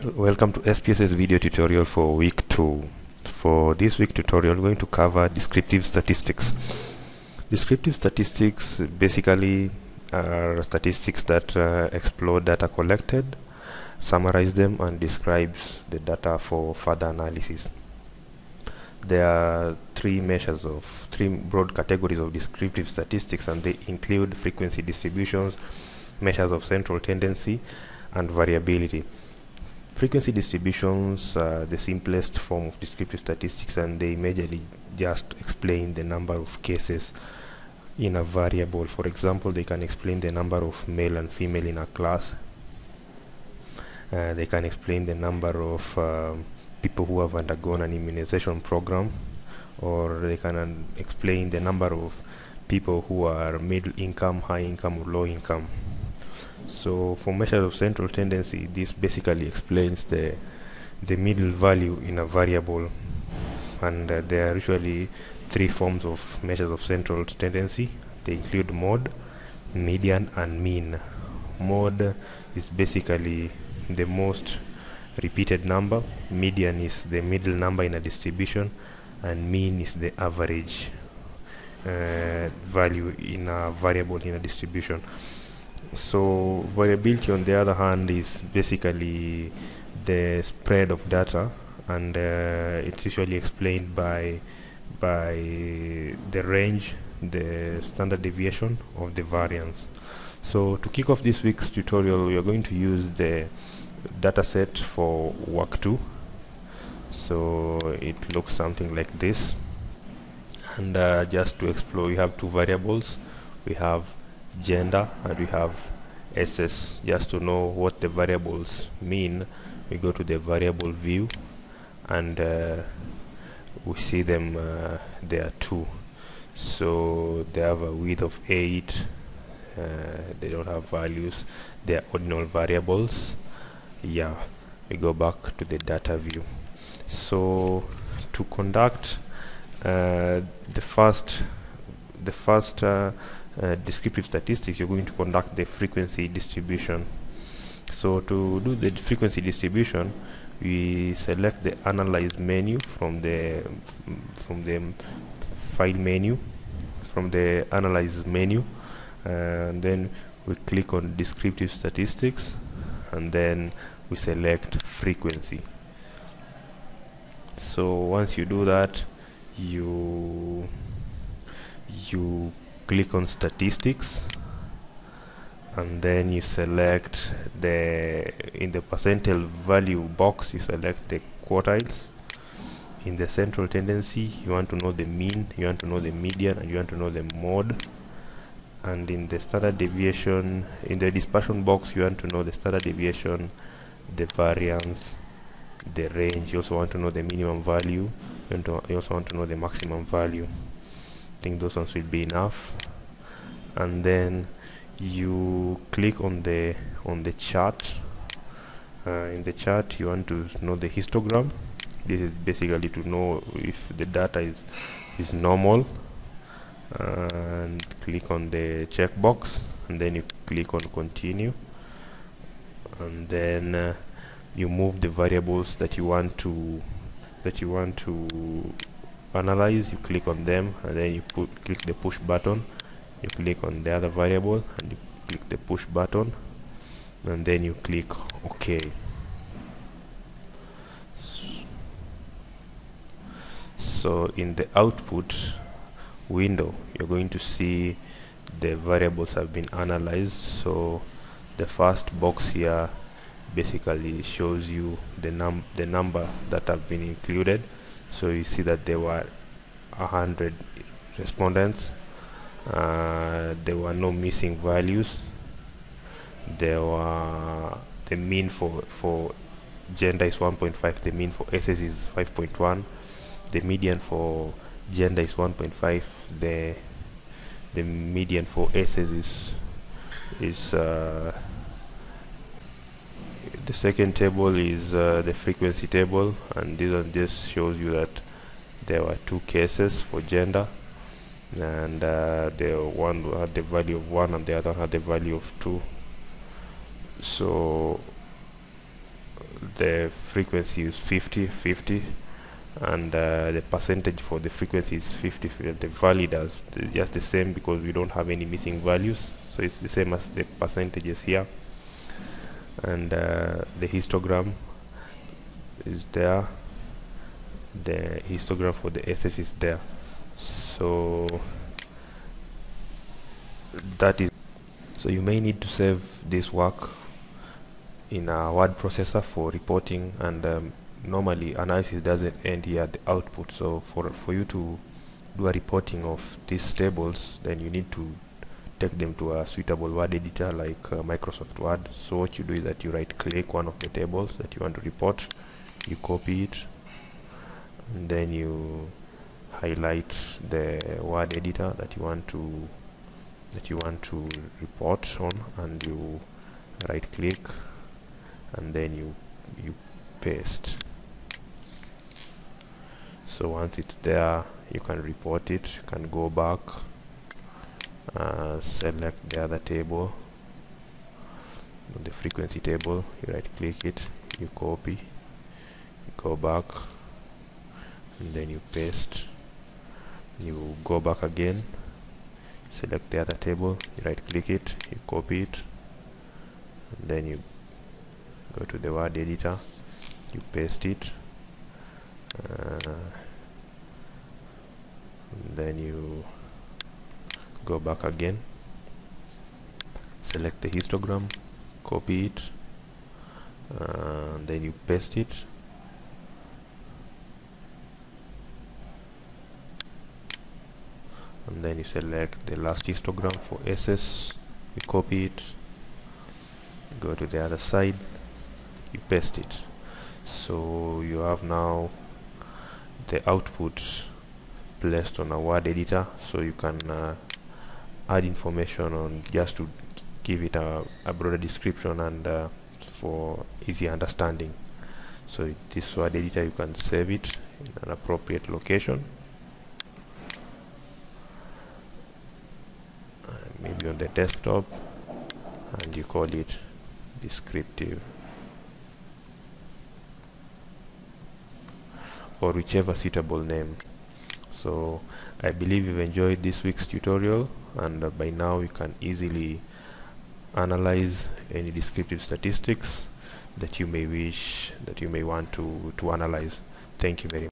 Welcome to SPSS video tutorial for week 2. For this week tutorial, we're going to cover descriptive statistics. Descriptive statistics basically are statistics that explore data collected, summarize them, and describes the data for further analysis. There are three broad categories of descriptive statistics, and they include frequency distributions, measures of central tendency, and variability. Frequency distributions are the simplest form of descriptive statistics, and they majorly just explain the number of cases in a variable. For example, they can explain the number of male and female in a class. They can explain the number of people who have undergone an immunization program, or they can explain the number of people who are middle income, high income, or low income. So for measures of central tendency, this basically explains the middle value in a variable, and there are usually three forms of measures of central tendency. They include mode, median, and mean. Mode is basically the most repeated number, median is the middle number in a distribution, and mean is the average value in a variable in a distribution. So variability, on the other hand, is basically the spread of data, and it's usually explained by the range, the standard deviation of the variance. So to kick off this week's tutorial, we are going to use the data set for work 2. So it looks something like this, and just to explore, we have two variables. We have gender and we have SS. Just to know what the variables mean, we go to the variable view, and we see them there too. So they have a width of 8. They don't have values, they are ordinal variables. Yeah, we go back to the data view. So to conduct the first descriptive statistics, you're going to conduct the frequency distribution. So to do the frequency distribution, we select the analyze menu from the file menu, from the analyze menu, and then we click on descriptive statistics, and then we select frequency. So once you do that, you click on statistics, and then you select in the percentile value box, you select the quartiles. In the central tendency, you want to know the mean, you want to know the median, and you want to know the mode. And in the standard deviation, in the dispersion box, you want to know the standard deviation, the variance, the range. You also want to know the minimum value, and you also want to know the maximum value. I think those ones will be enough. And then you click on the chart. In the chart, you want to know the histogram. This is basically to know if the data is normal, and click on the checkbox, and then you click on continue, and then you move the variables that you want to analyze. You click on them, and then you click the push button. You click on the other variable, and you click the push button, and then you click OK. So in the output window, you're going to see the variables have been analyzed. So the first box here basically shows you the number that have been included. So you see that there were 100 respondents. There were no missing values. There were the mean for gender is 1.5. The mean for SS is 5.1. The median for gender is 1.5. The median for SS is the second table is the frequency table, and this one just shows you that there were 2 cases for gender, and the one had the value of 1 and the other had the value of 2. So the frequency is 50/50, and the percentage for the frequency is 50. The valid as just the same because we don't have any missing values, so it's the same as the percentages here. And the histogram is there, the histogram for the SS is there. So that is, so you may need to save this work in a word processor for reporting, and normally analysis doesn't end here at the output. So for you to do a reporting of these tables, then you need to take them to a suitable word editor like Microsoft Word. So what you do is that you right click one of the tables that you want to report, you copy it, and then you highlight the word editor that you want to report on, and you right click, and then you paste. So once it's there, you can report it. You can go back, select the other table, the frequency table, you right click it, you copy, you go back, and then you paste. You go back again, select the other table, you right click it, you copy it, and then you go to the word editor, you paste it, and then you go back again, select the histogram, copy it, and then you paste it, and then you select the last histogram for SS, you copy it, go to the other side, you paste it. So you have now the output placed on a word editor, so you can add information on, just to give it a broader description and for easy understanding. So this word editor, you can save it in an appropriate location, maybe on the desktop, and you call it descriptive, or whichever suitable name. So I believe you've enjoyed this week's tutorial, and by now you can easily analyze any descriptive statistics that you may want to analyze. Thank you very much.